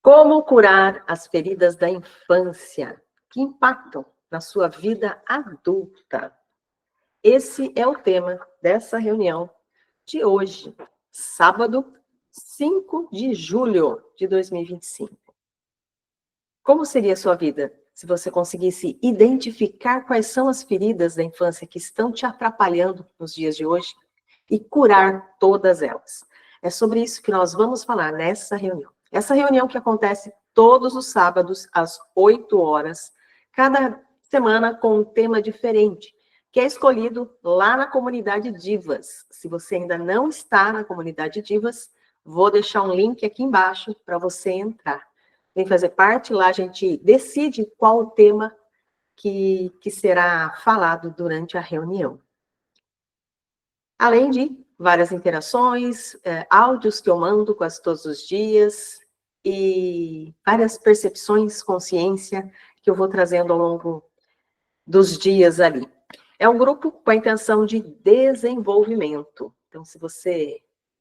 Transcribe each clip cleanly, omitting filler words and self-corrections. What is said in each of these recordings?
Como curar as feridas da infância que impactam na sua vida adulta? Esse é o tema dessa reunião de hoje, sábado, 5 de julho de 2025. Como seria a sua vida se você conseguisse identificar quais são as feridas da infância que estão te atrapalhando nos dias de hoje e curar todas elas? É sobre isso que nós vamos falar nessa reunião. Essa reunião que acontece todos os sábados, às 8 horas, cada semana com um tema diferente, que é escolhido lá na comunidade Divas. Se você ainda não está na comunidade Divas, vou deixar um link aqui embaixo para você entrar. Vem fazer parte, lá a gente decide qual o tema que será falado durante a reunião. Além de várias interações, áudios que eu mando quase todos os dias e várias percepções, consciência que eu vou trazendo ao longo dos dias ali. É um grupo com a intenção de desenvolvimento. Então, se você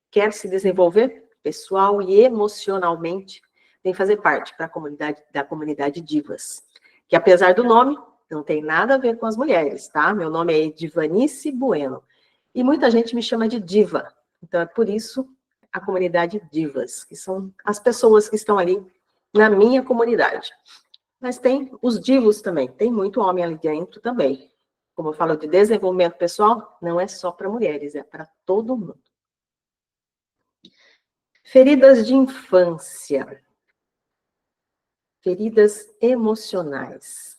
quer se desenvolver pessoal e emocionalmente, vem fazer parte da comunidade Divas, que apesar do nome, não tem nada a ver com as mulheres, tá? Meu nome é Edivanice Bueno. E muita gente me chama de diva. Então, é por isso a comunidade Divas, que são as pessoas que estão ali na minha comunidade. Mas tem os divos também, tem muito homem ali dentro também. Como eu falo de desenvolvimento pessoal, não é só para mulheres, é para todo mundo. Feridas de infância. Feridas emocionais.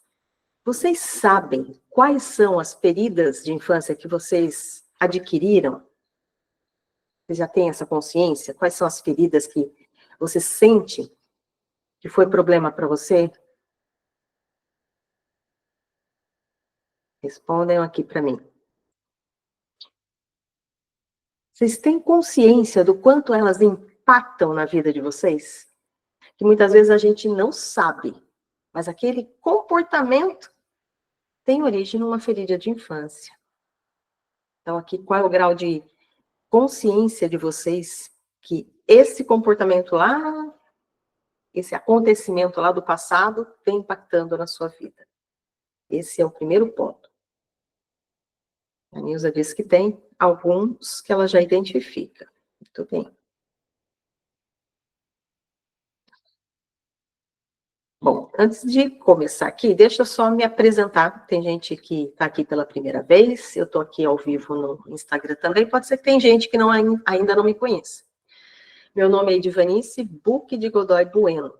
Vocês sabem quais são as feridas de infância que vocês adquiriram? Você já tem essa consciência? Quais são as feridas que você sente que foi problema para você? Respondam aqui para mim. Vocês têm consciência do quanto elas impactam na vida de vocês? Que muitas vezes a gente não sabe, mas aquele comportamento tem origem numa ferida de infância. Então, aqui, qual é o grau de consciência de vocês que esse comportamento lá, esse acontecimento lá do passado, vem impactando na sua vida? Esse é o primeiro ponto. A Nilza diz que tem alguns que ela já identifica. Muito bem. Bom, antes de começar aqui, deixa eu só me apresentar. Tem gente que está aqui pela primeira vez, eu estou aqui ao vivo no Instagram também, pode ser que tem gente que ainda não me conheça. Meu nome é Edivanice Buque de Godoy Bueno.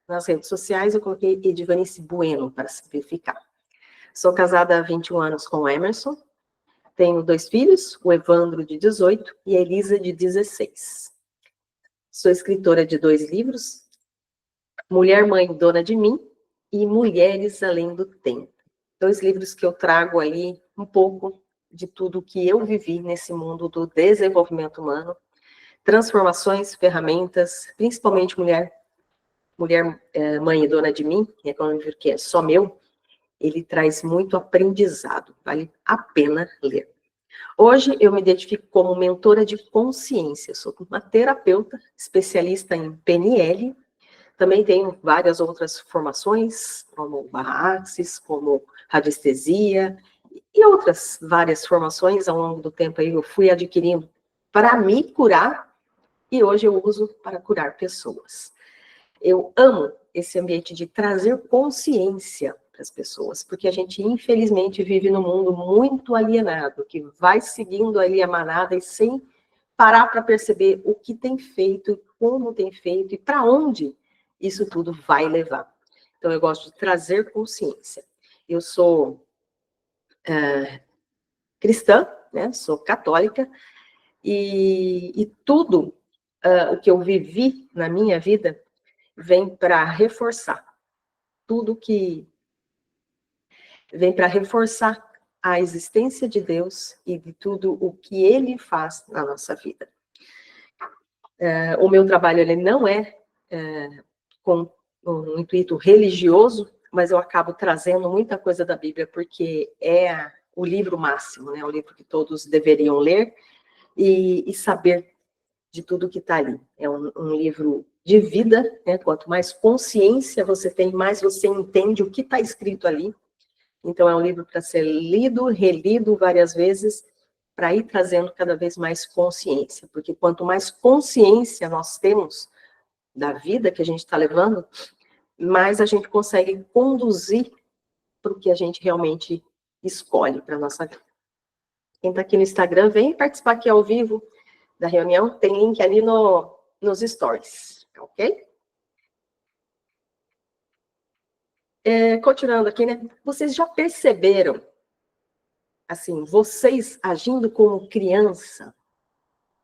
Nas redes sociais eu coloquei Edivanice Bueno, para simplificar. Sou casada há 21 anos com o Emerson, tenho 2 filhos, o Evandro, de 18, e a Elisa, de 16. Sou escritora de 2 livros, Mulher, Mãe, Dona de Mim, e Mulheres Além do Tempo. 2 livros que eu trago aí um pouco de tudo que eu vivi nesse mundo do desenvolvimento humano, transformações, ferramentas, principalmente Mulher, Mãe e Dona de Mim, que é um livro que é só meu, ele traz muito aprendizado, vale a pena ler. Hoje eu me identifico como mentora de consciência, sou uma terapeuta, especialista em PNL, também tenho várias outras formações, como Barra-Axis, como radiestesia, e outras várias formações ao longo do tempo aí eu fui adquirindo para me curar, e hoje eu uso para curar pessoas. Eu amo esse ambiente de trazer consciência para as pessoas, porque a gente, infelizmente, vive num mundo muito alienado, que vai seguindo ali a manada e sem parar para perceber o que tem feito, como tem feito e para onde isso tudo vai levar. Então, eu gosto de trazer consciência. Eu sou cristã, né? Sou católica, e tudo o que eu vivi na minha vida vem para reforçar. Tudo que vem para reforçar a existência de Deus e de tudo o que Ele faz na nossa vida. O meu trabalho ele não é com um intuito religioso, mas eu acabo trazendo muita coisa da Bíblia, porque é o livro máximo, né? O livro que todos deveriam ler e saber de tudo que está ali. É um livro de vida, né? Quanto mais consciência você tem, mais você entende o que está escrito ali. Então, é um livro para ser lido, relido várias vezes, para ir trazendo cada vez mais consciência. Porque quanto mais consciência nós temos da vida que a gente está levando, mais a gente consegue conduzir para o que a gente realmente escolhe para a nossa vida. Quem está aqui no Instagram, vem participar aqui ao vivo da reunião, tem link ali nos stories, ok? Continuando aqui, né? Vocês já perceberam, assim, vocês agindo como criança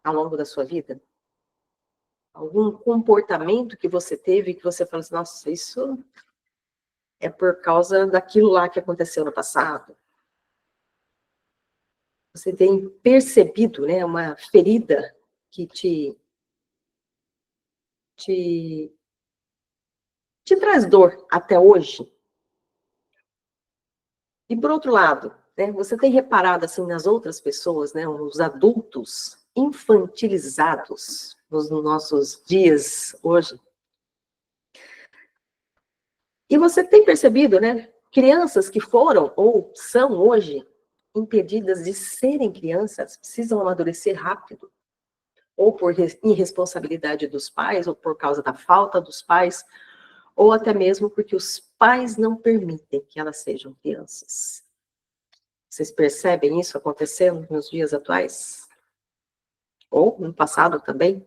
ao longo da sua vida? Algum comportamento que você teve que você fala assim, nossa, isso é por causa daquilo lá que aconteceu no passado? Você tem percebido, né, uma ferida que te traz dor até hoje? E por outro lado, né, você tem reparado assim nas outras pessoas, né, os adultos infantilizados nos nossos dias hoje? E você tem percebido, né, crianças que foram ou são hoje impedidas de serem crianças, precisam amadurecer rápido, ou por irresponsabilidade dos pais, ou por causa da falta dos pais, ou até mesmo porque os pais não permitem que elas sejam crianças. Vocês percebem isso acontecendo nos dias atuais? Ou no passado também?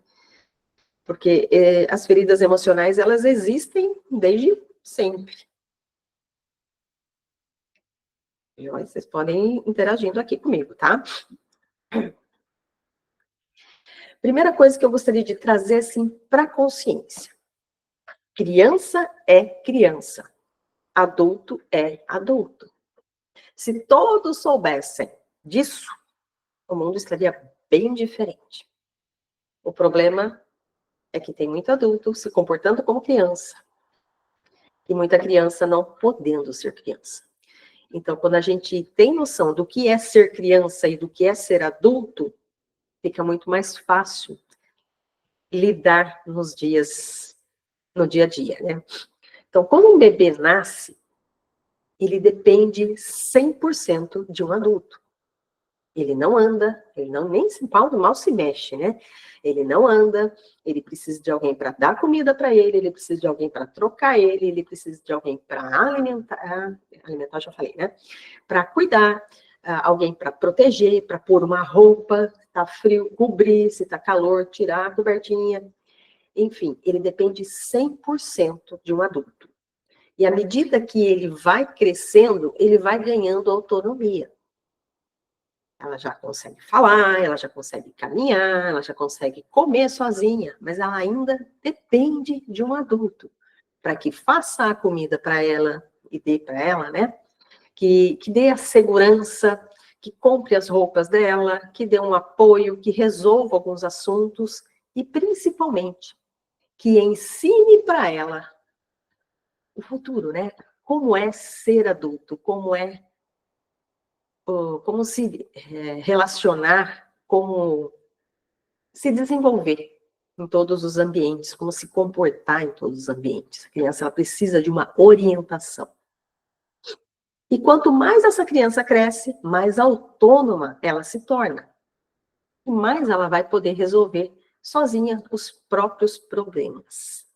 Porque as feridas emocionais, elas existem desde sempre. E vocês podem ir interagindo aqui comigo, tá? Primeira coisa que eu gostaria de trazer, assim, para a consciência. Criança é criança. Adulto é adulto. Se todos soubessem disso, o mundo estaria bem diferente. O problema é que tem muito adulto se comportando como criança e muita criança não podendo ser criança. Então, quando a gente tem noção do que é ser criança e do que é ser adulto, fica muito mais fácil lidar no dia a dia, né? Então, quando um bebê nasce, ele depende 100% de um adulto. Ele não anda, ele não nem mal se mexe, né? Ele não anda, ele precisa de alguém para dar comida para ele precisa de alguém para trocar ele precisa de alguém para alimentar já falei, né? Para cuidar, alguém para proteger, para pôr uma roupa, se tá frio, cobrir, se tá calor, tirar a cobertinha. Enfim, ele depende 100% de um adulto. E à medida que ele vai crescendo, ele vai ganhando autonomia. Ela já consegue falar, ela já consegue caminhar, ela já consegue comer sozinha, mas ela ainda depende de um adulto para que faça a comida para ela e dê para ela, né? Que dê a segurança, que compre as roupas dela, que dê um apoio, que resolva alguns assuntos e, principalmente, que ensine para ela o futuro, né? Como é ser adulto, como se relacionar, como se desenvolver em todos os ambientes, como se comportar em todos os ambientes. A criança ela precisa de uma orientação. E quanto mais essa criança cresce, mais autônoma ela se torna. E mais ela vai poder resolver sozinha os próprios problemas.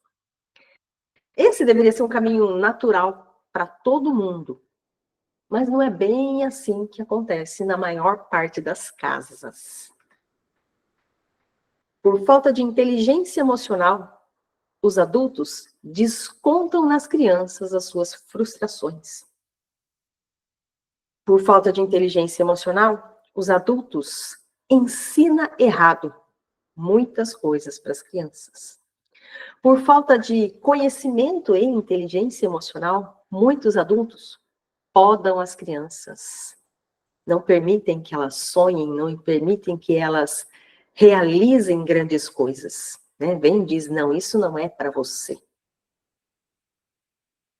Esse deveria ser um caminho natural para todo mundo. Mas não é bem assim que acontece na maior parte das casas. Por falta de inteligência emocional, os adultos descontam nas crianças as suas frustrações. Por falta de inteligência emocional, os adultos ensinam errado muitas coisas para as crianças. Por falta de conhecimento e inteligência emocional, muitos adultos podam as crianças. Não permitem que elas sonhem, não permitem que elas realizem grandes coisas. Né? Vem e diz, não, isso não é para você.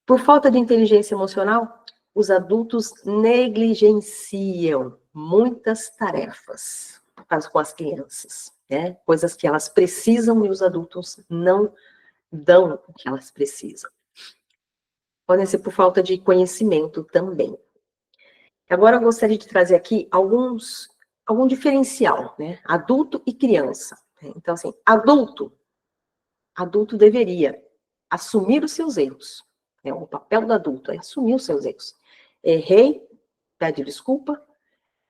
Por falta de inteligência emocional, os adultos negligenciam muitas tarefas com as crianças, né? Coisas que elas precisam e os adultos não dão o que elas precisam. Podem ser por falta de conhecimento também. Agora eu gostaria de trazer aqui algum diferencial, né? Adulto e criança. Então, assim, adulto deveria assumir os seus erros. O papel do adulto é assumir os seus erros. Errei, pede desculpa,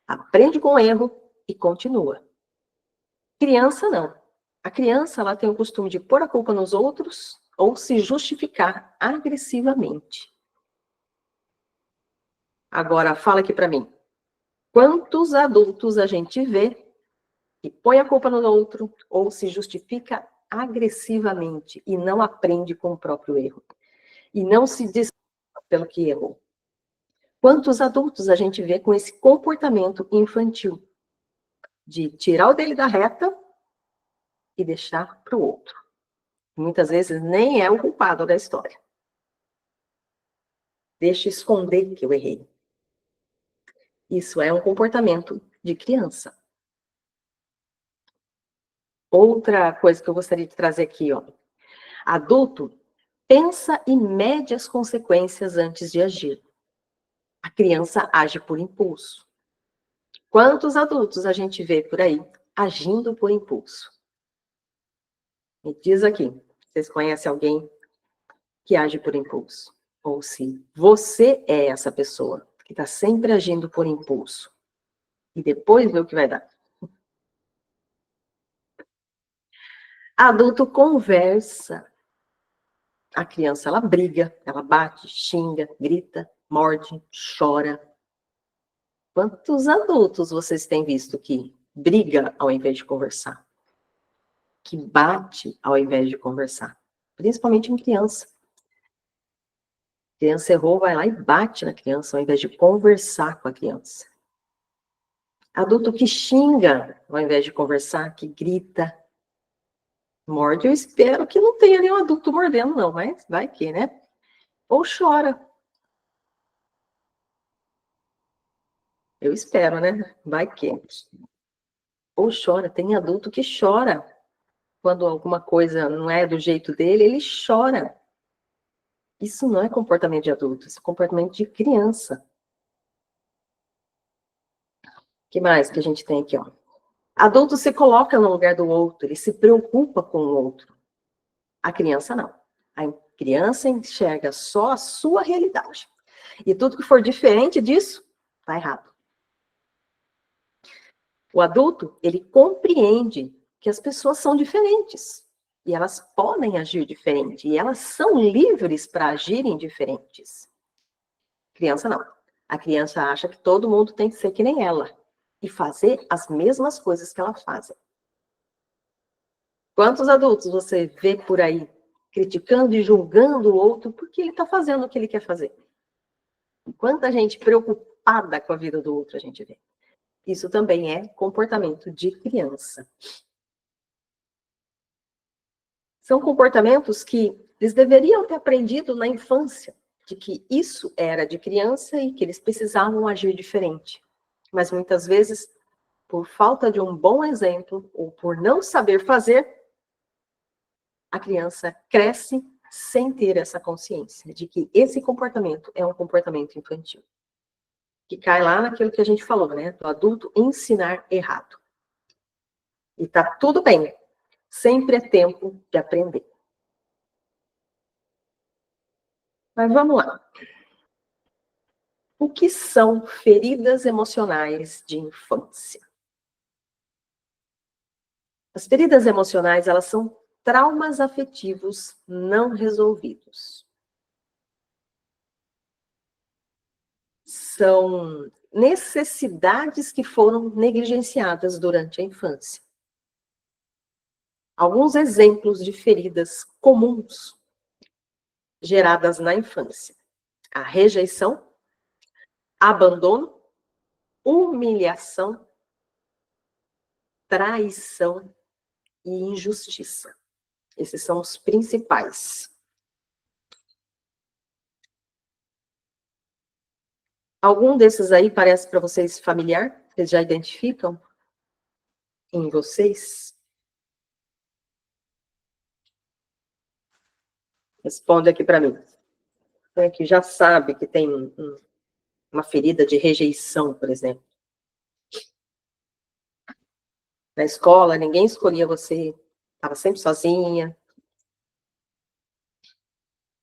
aprende com o erro e continua. Criança, não. A criança, ela tem o costume de pôr a culpa nos outros ou se justificar agressivamente. Agora, fala aqui para mim. Quantos adultos a gente vê que põe a culpa no outro ou se justifica agressivamente e não aprende com o próprio erro? E não se desculpa pelo que errou? Quantos adultos a gente vê com esse comportamento infantil de tirar o dele da reta e deixar para o outro? Muitas vezes nem é o culpado da história. Deixa esconder que eu errei. Isso é um comportamento de criança. Outra coisa que eu gostaria de trazer aqui, ó. Adulto pensa e mede as consequências antes de agir. A criança age por impulso. Quantos adultos a gente vê por aí agindo por impulso? Me diz aqui, vocês conhecem alguém que age por impulso? Ou se você é essa pessoa que está sempre agindo por impulso e depois vê o que vai dar. Adulto conversa. A criança, ela briga, ela bate, xinga, grita, morde, chora. Quantos adultos vocês têm visto que briga ao invés de conversar? Que bate ao invés de conversar? Principalmente em criança. A criança errou, vai lá e bate na criança ao invés de conversar com a criança. Adulto que xinga ao invés de conversar, que grita, morde. Eu espero que não tenha nenhum adulto mordendo, não, mas vai que, né? Ou chora. Eu espero, né? Vai que. Ou chora. Tem adulto que chora. Quando alguma coisa não é do jeito dele, ele chora. Isso não é comportamento de adulto, isso é comportamento de criança. O que mais que a gente tem aqui, ó? Adulto se coloca no lugar do outro, ele se preocupa com o outro. A criança não. A criança enxerga só a sua realidade. E tudo que for diferente disso, tá errado. O adulto, ele compreende que as pessoas são diferentes. E elas podem agir diferente. E elas são livres para agirem diferentes. Criança não. A criança acha que todo mundo tem que ser que nem ela. E fazer as mesmas coisas que ela faz. Quantos adultos você vê por aí criticando e julgando o outro porque ele está fazendo o que ele quer fazer? Quanta gente preocupada com a vida do outro a gente vê. Isso também é comportamento de criança. São comportamentos que eles deveriam ter aprendido na infância, de que isso era de criança e que eles precisavam agir diferente. Mas muitas vezes, por falta de um bom exemplo ou por não saber fazer, a criança cresce sem ter essa consciência de que esse comportamento é um comportamento infantil. Que cai lá naquilo que a gente falou, né? Do adulto ensinar errado. E tá tudo bem. Sempre é tempo de aprender. Mas vamos lá. O que são feridas emocionais de infância? As feridas emocionais, elas são traumas afetivos não resolvidos. São necessidades que foram negligenciadas durante a infância. Alguns exemplos de feridas comuns geradas na infância: a rejeição, abandono, humilhação, traição e injustiça. Esses são os principais. Algum desses aí parece para vocês familiar? Vocês já identificam em vocês? Responde aqui para mim. Que já sabe que tem uma ferida de rejeição, por exemplo. Na escola, ninguém escolhia você, estava sempre sozinha.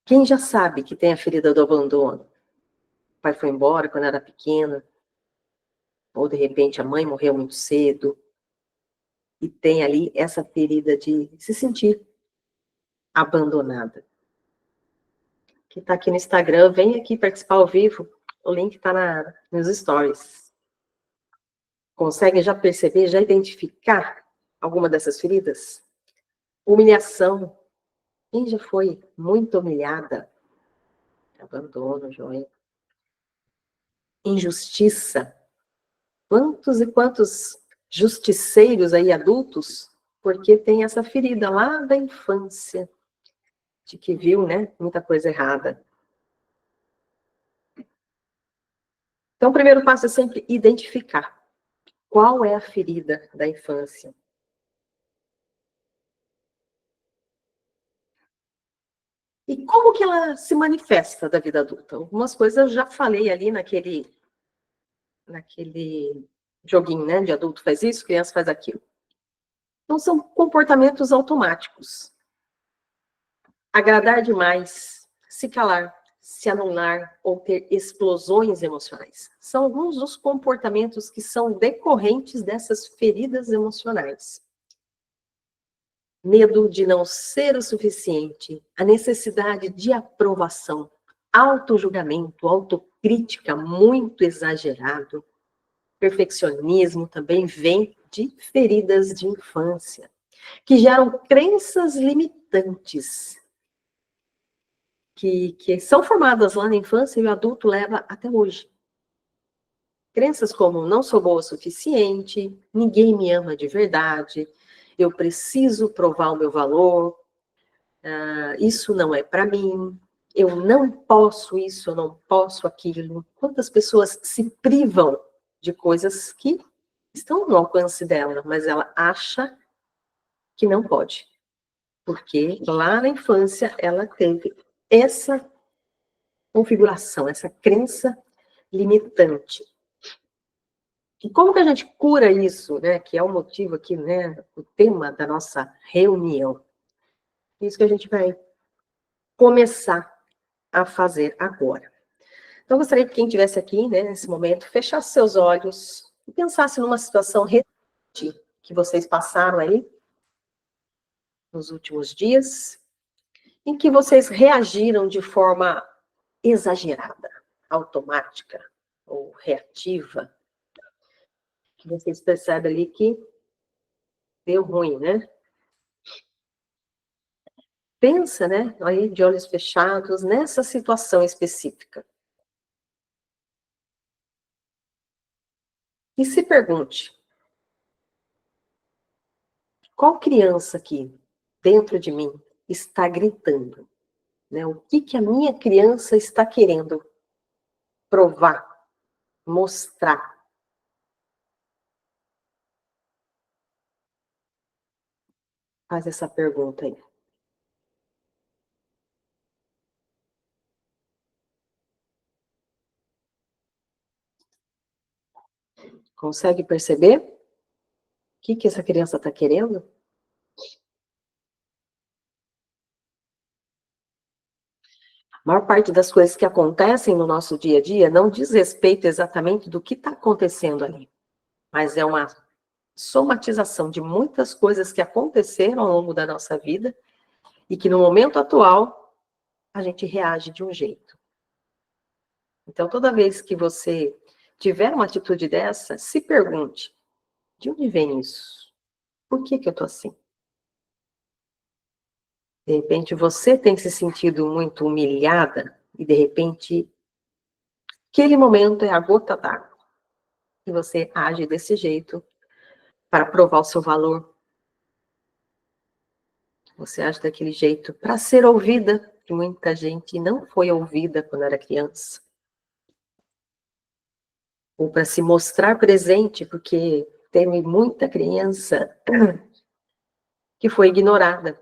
Quem já sabe que tem a ferida do abandono? O pai foi embora quando era pequena, ou de repente a mãe morreu muito cedo, e tem ali essa ferida de se sentir abandonada. Que está aqui no Instagram, vem aqui participar ao vivo, o link está nos stories. Consegue já perceber, já identificar alguma dessas feridas? Humilhação. Quem já foi muito humilhada? Abandono, joia. Injustiça. Quantos e quantos justiceiros aí, adultos, porque tem essa ferida lá da infância, de que viu, né, muita coisa errada. Então, o primeiro passo é sempre identificar qual é a ferida da infância. E como que ela se manifesta da vida adulta? Algumas coisas eu já falei ali naquele joguinho, né, de adulto faz isso, criança faz aquilo. Então, são comportamentos automáticos. Agradar demais, se calar, se anular ou ter explosões emocionais. São alguns dos comportamentos que são decorrentes dessas feridas emocionais. Medo de não ser o suficiente, a necessidade de aprovação, autojulgamento, autocrítica muito exagerado, perfeccionismo também vem de feridas de infância, que geram crenças limitantes, que são formadas lá na infância e o adulto leva até hoje. Crenças como não sou boa o suficiente, ninguém me ama de verdade, eu preciso provar o meu valor, isso não é para mim, eu não posso isso, eu não posso aquilo. Quantas pessoas se privam de coisas que estão no alcance dela, mas ela acha que não pode. Porque lá na infância ela teve essa configuração, essa crença limitante. E como que a gente cura isso, né? Que é o motivo aqui, né? O tema da nossa reunião. Isso que a gente vai começar a fazer agora. Então, eu gostaria que quem estivesse aqui, né, nesse momento, fechasse seus olhos e pensasse numa situação recente que vocês passaram aí nos últimos dias, em que vocês reagiram de forma exagerada, automática ou reativa, que vocês percebem ali que deu ruim, né? Pensa, né, aí de olhos fechados, nessa situação específica. E se pergunte, qual criança aqui, dentro de mim, está gritando? Né? O que a minha criança está querendo provar, mostrar? Faz essa pergunta aí. Consegue perceber o que essa criança está querendo? A maior parte das coisas que acontecem no nosso dia a dia não diz respeito exatamente do que está acontecendo ali, mas é uma somatização de muitas coisas que aconteceram ao longo da nossa vida e que no momento atual a gente reage de um jeito. Então, toda vez que você tiver uma atitude dessa, se pergunte, de onde vem isso? Por que eu estou assim? De repente, você tem se sentido muito humilhada e, de repente, aquele momento é a gota d'água. E você age desse jeito para provar o seu valor. Você age daquele jeito para ser ouvida, que muita gente não foi ouvida quando era criança. Ou para se mostrar presente, porque teve muita criança que foi ignorada.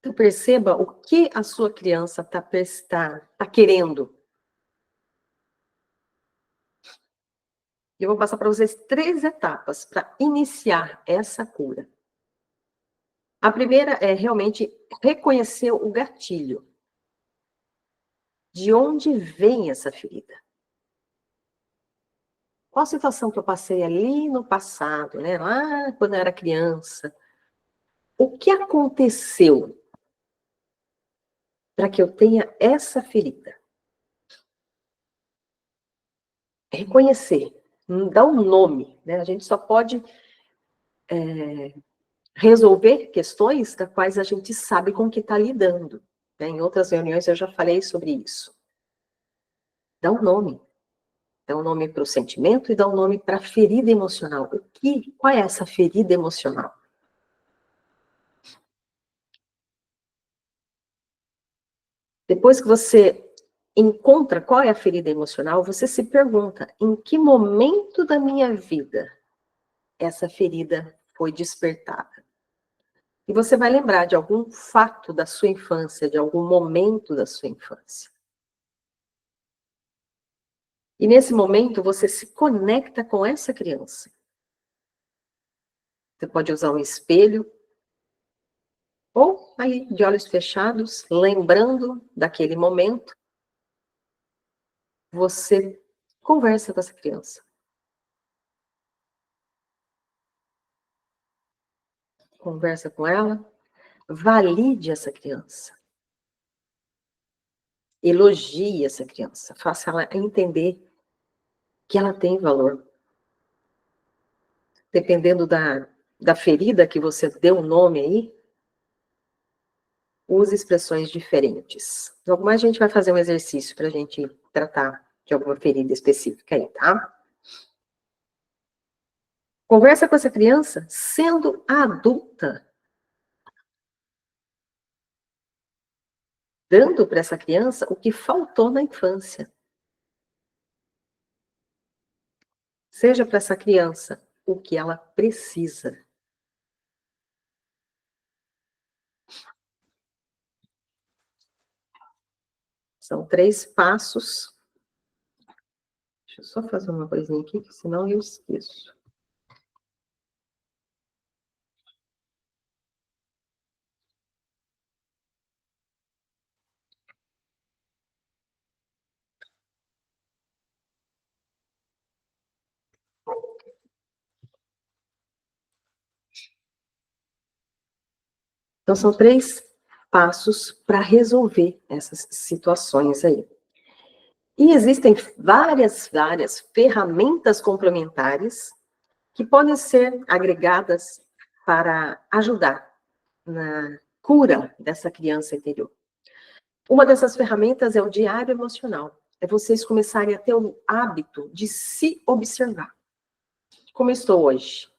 Então, perceba o que a sua criança tá querendo. Eu vou passar para vocês 3 etapas para iniciar essa cura. A primeira é realmente reconhecer o gatilho. De onde vem essa ferida? Qual a situação que eu passei ali no passado, né? Lá quando eu era criança. O que aconteceu para que eu tenha essa ferida? Reconhecer, dar um nome, né? A gente só pode resolver questões das quais a gente sabe com que está lidando, né? Em outras reuniões eu já falei sobre isso. Dá um nome. Dá um nome para o sentimento e dá um nome para a ferida emocional. Qual é essa ferida emocional? Depois que você encontra qual é a ferida emocional, você se pergunta, em que momento da minha vida essa ferida foi despertada? E você vai lembrar de algum fato da sua infância, de algum momento da sua infância. E nesse momento você se conecta com essa criança. Você pode usar um espelho, ou aí, de olhos fechados, lembrando daquele momento, você conversa com essa criança. Conversa com ela, valide essa criança. Elogie essa criança, faça ela entender que ela tem valor. Dependendo da ferida que você deu um nome aí, use expressões diferentes. Logo mais a gente vai fazer um exercício para a gente tratar de alguma ferida específica aí, tá? Conversa com essa criança sendo adulta, dando para essa criança o que faltou na infância. Seja para essa criança o que ela precisa. São 3 passos. Deixa eu só fazer uma coisinha aqui, que senão eu esqueço. Então, são 3 passos para resolver essas situações aí. E existem várias ferramentas complementares que podem ser agregadas para ajudar na cura dessa criança interior. Uma dessas ferramentas é o diário emocional. É vocês começarem a ter o hábito de se observar. Como eu estou hoje?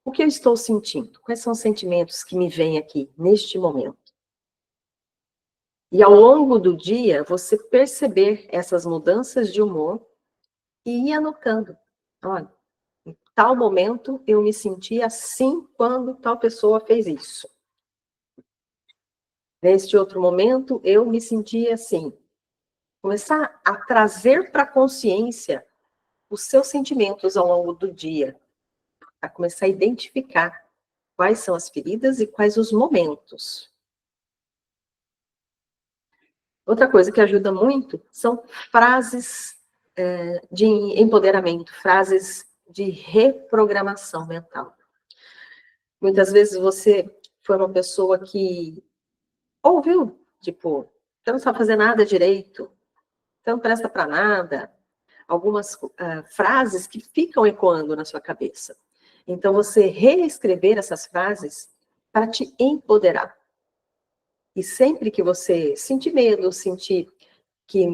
O que eu estou sentindo? Quais são os sentimentos que me vêm aqui, neste momento? E ao longo do dia, você perceber essas mudanças de humor e ir anotando. Olha, em tal momento eu me senti assim quando tal pessoa fez isso. Neste outro momento eu me senti assim. Começar a trazer para a consciência os seus sentimentos ao longo do dia. A começar a identificar quais são as feridas e quais os momentos. Outra coisa que ajuda muito são frases de empoderamento, frases de reprogramação mental. Muitas vezes você foi uma pessoa que ouviu, tipo, você não sabe fazer nada direito, você não presta para nada, algumas frases que ficam ecoando na sua cabeça. Então, você reescrever essas frases para te empoderar. E sempre que você sentir medo, sentir que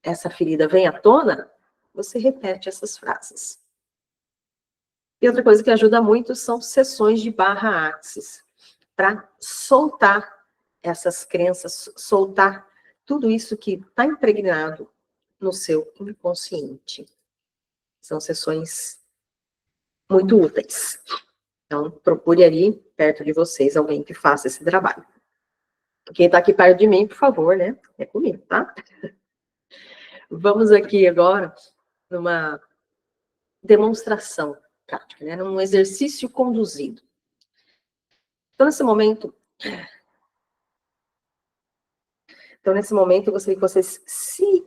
essa ferida vem à tona, você repete essas frases. E outra coisa que ajuda muito são sessões de barra axis, para soltar essas crenças, soltar tudo isso que está impregnado no seu inconsciente. São sessões muito úteis. Então, procure ali, perto de vocês, alguém que faça esse trabalho. Quem está aqui perto de mim, por favor, né? É comigo, tá? Vamos aqui agora numa demonstração prática, né? Num exercício conduzido. Então, nesse momento, eu gostaria que vocês se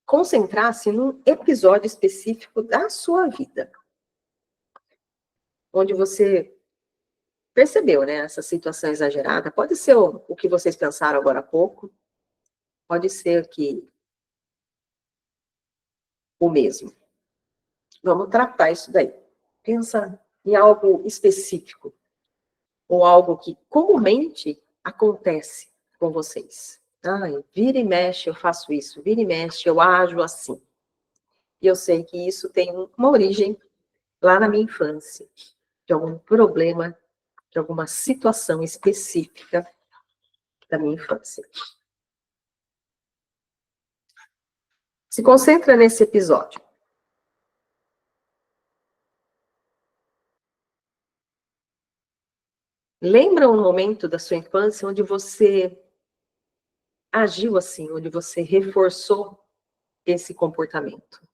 concentrassem num episódio específico da sua vida, onde você percebeu, né, essa situação exagerada. Pode ser o que vocês pensaram agora há pouco, pode ser que o mesmo. Vamos tratar isso daí. Pensa em algo específico, ou algo que comumente acontece com vocês. Ai, vira e mexe eu faço isso, vira e mexe eu ajo assim. E eu sei que isso tem uma origem lá na minha infância, de algum problema, de alguma situação específica da minha infância. Se concentra nesse episódio. Lembra um momento da sua infância onde você agiu assim, onde você reforçou esse comportamento?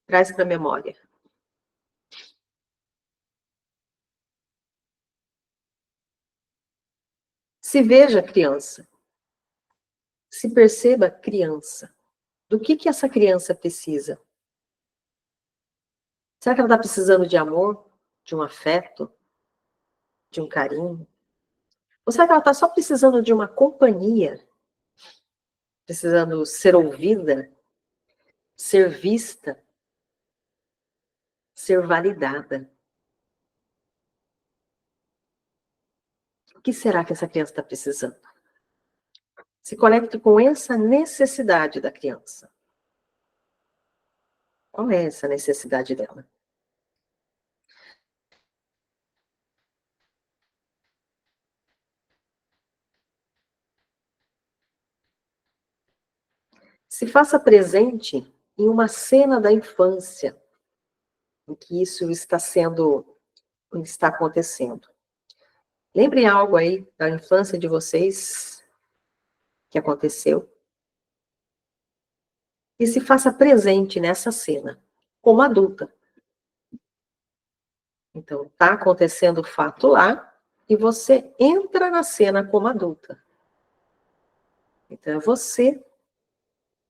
Traz para a memória. Se veja criança. Se perceba criança. Do que essa criança precisa? Será que ela está precisando de amor, de um afeto, de um carinho? Ou será que ela está só precisando de uma companhia? Precisando ser ouvida, ser vista, ser validada? O que será que essa criança está precisando? Se conecte com essa necessidade da criança. Qual é essa necessidade dela? Se faça presente em uma cena da infância em que isso está acontecendo. Lembrem algo aí da infância de vocês que aconteceu e se faça presente nessa cena, como adulta. Então, está acontecendo o fato lá e você entra na cena como adulta. Então, é você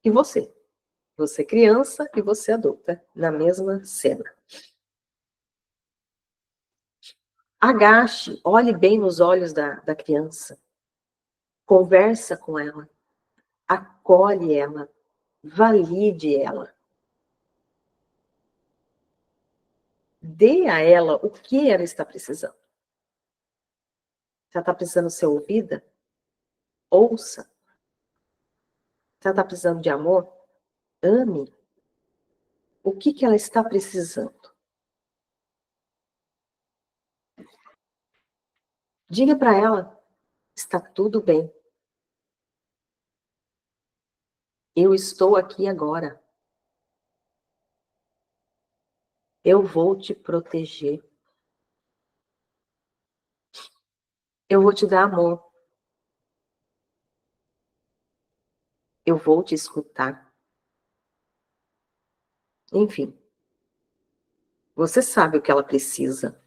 e você. Você criança e você adulta, na mesma cena. Agache, olhe bem nos olhos da criança. Conversa com ela. Acolhe ela. Valide ela. Dê a ela o que ela está precisando. Se ela está precisando ser ouvida, ouça. Se ela está precisando de amor, ame. O que ela está precisando? Diga para ela, está tudo bem. Eu estou aqui agora. Eu vou te proteger. Eu vou te dar amor. Eu vou te escutar. Enfim, você sabe o que ela precisa.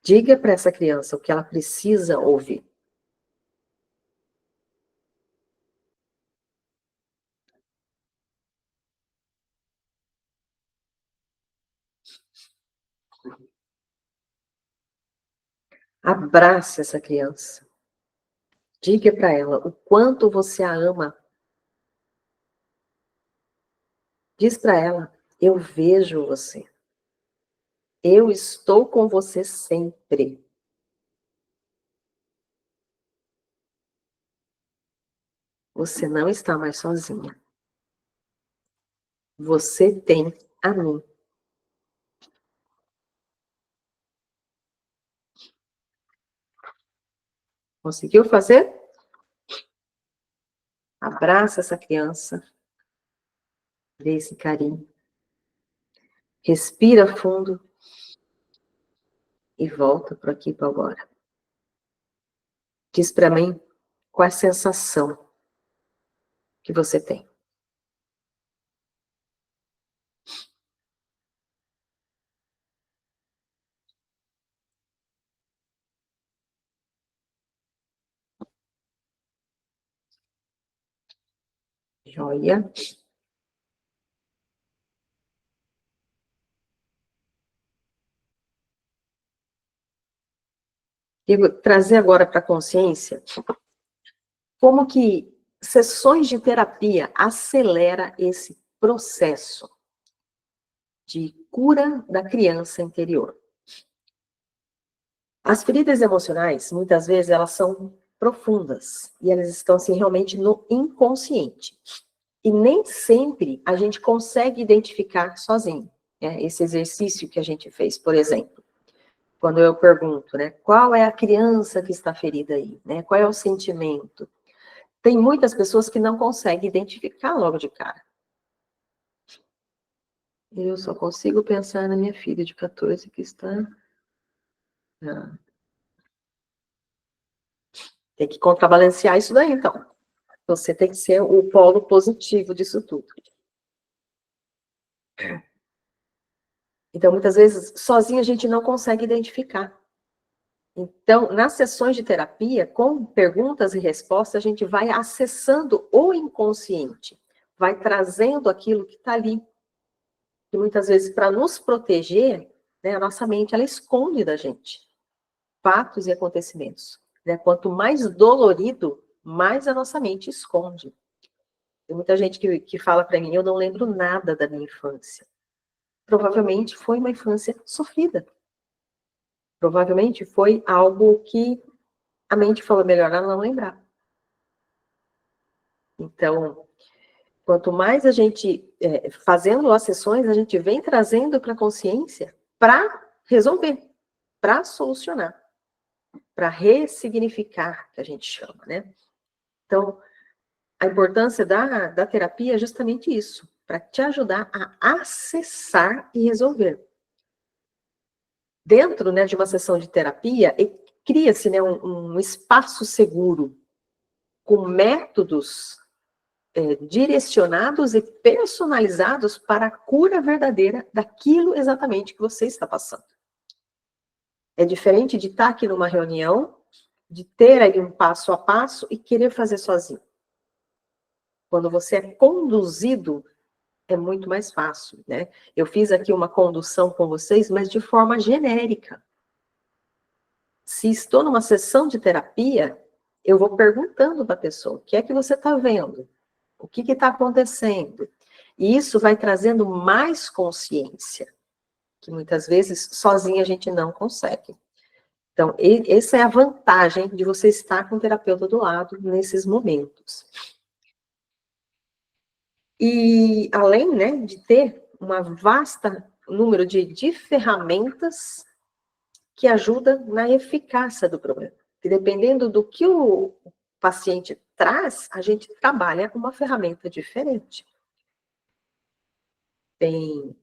Diga para essa criança o que ela precisa ouvir. Abrace essa criança. Diga para ela o quanto você a ama. Diz para ela, eu vejo você. Eu estou com você sempre. Você não está mais sozinha. Você tem a mim. Conseguiu fazer? Abraça essa criança. Dê esse carinho. Respira fundo. E volta para aqui para agora. Diz para mim qual é a sensação que você tem. Joia. E vou trazer agora para a consciência como que sessões de terapia acelera esse processo de cura da criança interior. As feridas emocionais, muitas vezes, elas são profundas e elas estão assim, realmente no inconsciente. E nem sempre a gente consegue identificar sozinho. Né? Esse exercício que a gente fez, por exemplo, quando eu pergunto, né, qual é a criança que está ferida aí? Né? Qual é o sentimento? Tem muitas pessoas que não conseguem identificar logo de cara. Eu só consigo pensar na minha filha de 14 que está... Tem que contrabalancear isso daí, então. Você tem que ser o polo positivo disso tudo. Então, muitas vezes, sozinho a gente não consegue identificar. Então, nas sessões de terapia, com perguntas e respostas, a gente vai acessando o inconsciente, vai trazendo aquilo que está ali. E muitas vezes, para nos proteger, né, a nossa mente, ela esconde da gente fatos e acontecimentos. Né? Quanto mais dolorido, mais a nossa mente esconde. Tem muita gente que fala para mim, eu não lembro nada da minha infância. Provavelmente foi uma infância sofrida. Provavelmente foi algo que a mente falou, melhor ela não lembrar. Então, quanto mais a gente, fazendo as sessões, a gente vem trazendo para a consciência para resolver, para solucionar, para ressignificar, que a gente chama, né? Então, a importância da terapia é justamente isso, para te ajudar a acessar e resolver. Dentro, né, de uma sessão de terapia, cria-se, né, um espaço seguro, com métodos direcionados e personalizados para a cura verdadeira daquilo exatamente que você está passando. É diferente de estar aqui numa reunião, de ter aí um passo a passo e querer fazer sozinho. Quando você é conduzido, é muito mais fácil, né? Eu fiz aqui uma condução com vocês, mas de forma genérica. Se estou numa sessão de terapia, eu vou perguntando para a pessoa, o que é que você está vendo? O que está acontecendo? E isso vai trazendo mais consciência, que muitas vezes sozinha a gente não consegue. Então, essa é a vantagem de você estar com o terapeuta do lado nesses momentos. E além, né, de ter uma vasta número de ferramentas que ajuda na eficácia do problema. E dependendo do que o paciente traz, a gente trabalha com uma ferramenta diferente. Tem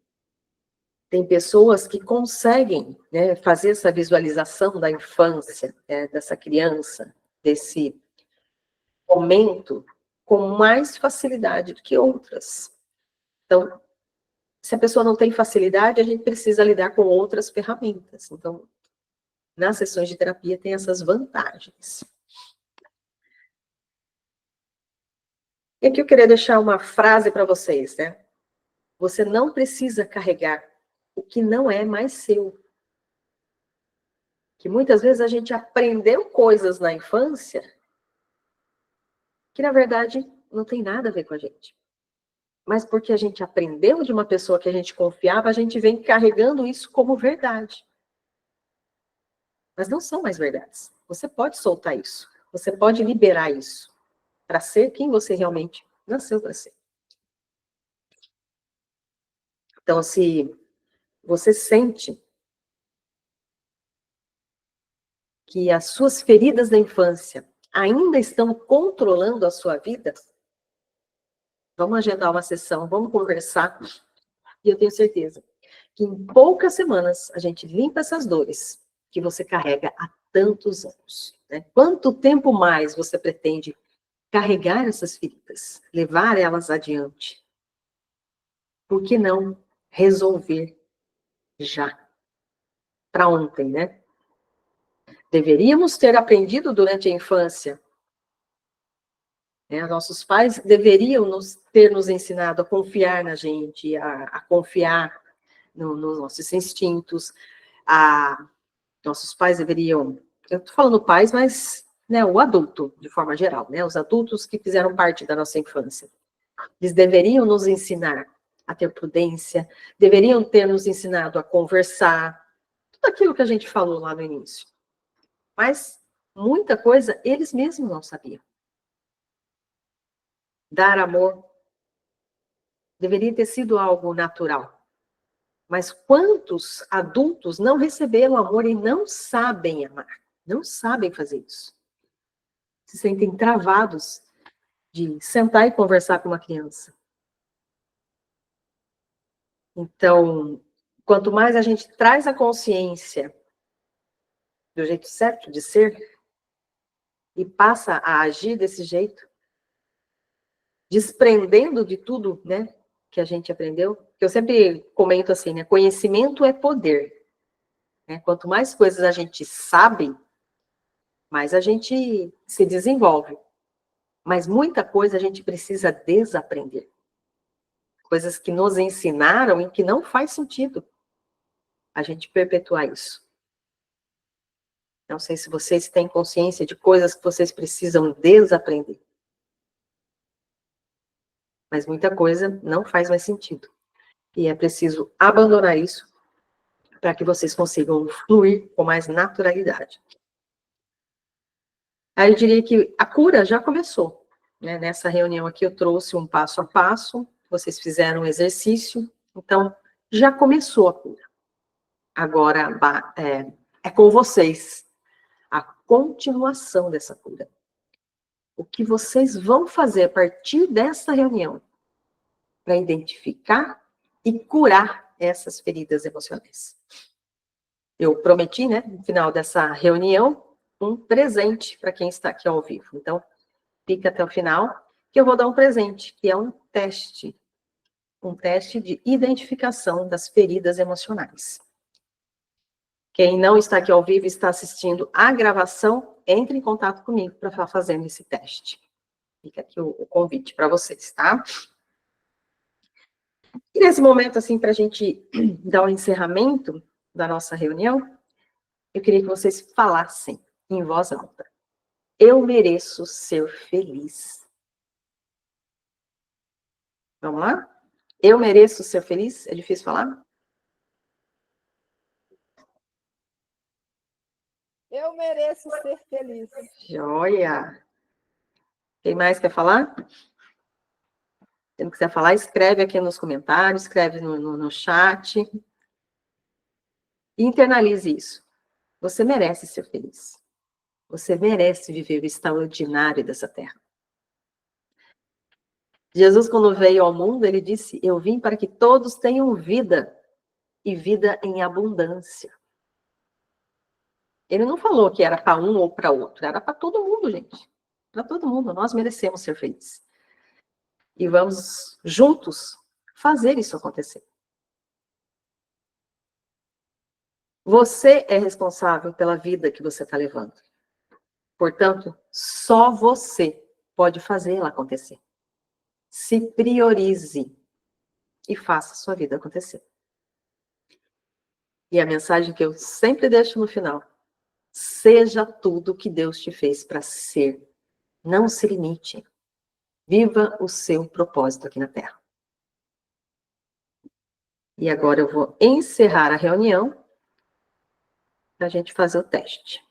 pessoas que conseguem, né, fazer essa visualização da infância, dessa criança, desse momento, com mais facilidade do que outras. Então, se a pessoa não tem facilidade, a gente precisa lidar com outras ferramentas. Então, nas sessões de terapia tem essas vantagens. E aqui eu queria deixar uma frase para vocês, né? Você não precisa carregar o que não é mais seu. Que muitas vezes a gente aprendeu coisas na infância que, na verdade, não tem nada a ver com a gente. Mas porque a gente aprendeu de uma pessoa que a gente confiava, a gente vem carregando isso como verdade. Mas não são mais verdades. Você pode soltar isso. Você pode liberar isso para ser quem você realmente nasceu para ser. Então, se você sente que as suas feridas da infância ainda estão controlando a sua vida, vamos agendar uma sessão, vamos conversar, e eu tenho certeza que em poucas semanas a gente limpa essas dores que você carrega há tantos anos, né? Quanto tempo mais você pretende carregar essas feridas, levar elas adiante? Por que não resolver já? Para ontem, né? Deveríamos ter aprendido durante a infância, né? Nossos pais deveriam ter nos ensinado a confiar na gente, a confiar nos nossos instintos. Nossos pais deveriam, eu estou falando pais, mas, né, o adulto, de forma geral, né? Os adultos que fizeram parte da nossa infância. Eles deveriam nos ensinar a ter prudência, deveriam ter nos ensinado a conversar, tudo aquilo que a gente falou lá no início. Mas muita coisa eles mesmos não sabiam. Dar amor deveria ter sido algo natural. Mas quantos adultos não receberam amor e não sabem amar? Não sabem fazer isso. Se sentem travados de sentar e conversar com uma criança. Então, quanto mais a gente traz a consciência do jeito certo de ser e passa a agir desse jeito, desprendendo de tudo, né, que a gente aprendeu, que eu sempre comento assim, né, conhecimento é poder. Né? Quanto mais coisas a gente sabe, mais a gente se desenvolve. Mas muita coisa a gente precisa desaprender. Coisas que nos ensinaram e que não faz sentido a gente perpetuar isso. Não sei se vocês têm consciência de coisas que vocês precisam desaprender. Mas muita coisa não faz mais sentido. E é preciso abandonar isso para que vocês consigam fluir com mais naturalidade. Aí eu diria que a cura já começou. Né? Nessa reunião aqui eu trouxe um passo a passo, vocês fizeram um exercício, então já começou a cura. Agora é com vocês a continuação dessa cura. O que vocês vão fazer a partir dessa reunião para identificar e curar essas feridas emocionais. Eu prometi, né, no final dessa reunião, um presente para quem está aqui ao vivo. Então, fica até o final, que eu vou dar um presente, que é um teste de identificação das feridas emocionais. Quem não está aqui ao vivo e está assistindo a gravação, entre em contato comigo para estar fazendo esse teste. Fica aqui o convite para vocês, tá? E nesse momento, assim, para a gente dar o encerramento da nossa reunião, eu queria que vocês falassem em voz alta. Eu mereço ser feliz. Vamos lá? Eu mereço ser feliz? É difícil falar? Eu mereço ser feliz. Joia! Quem mais quer falar? Quem quiser falar, escreve aqui nos comentários, escreve no chat. E internalize isso. Você merece ser feliz. Você merece viver o extraordinário dessa terra. Jesus, quando veio ao mundo, ele disse, eu vim para que todos tenham vida, e vida em abundância. Ele não falou que era para um ou para outro, era para todo mundo, gente. Para todo mundo, nós merecemos ser felizes. E vamos, juntos, fazer isso acontecer. Você é responsável pela vida que você está levando. Portanto, só você pode fazer ela acontecer. Se priorize e faça a sua vida acontecer. E a mensagem que eu sempre deixo no final: seja tudo o que Deus te fez para ser. Não se limite. Viva o seu propósito aqui na Terra. E agora eu vou encerrar a reunião para a gente fazer o teste.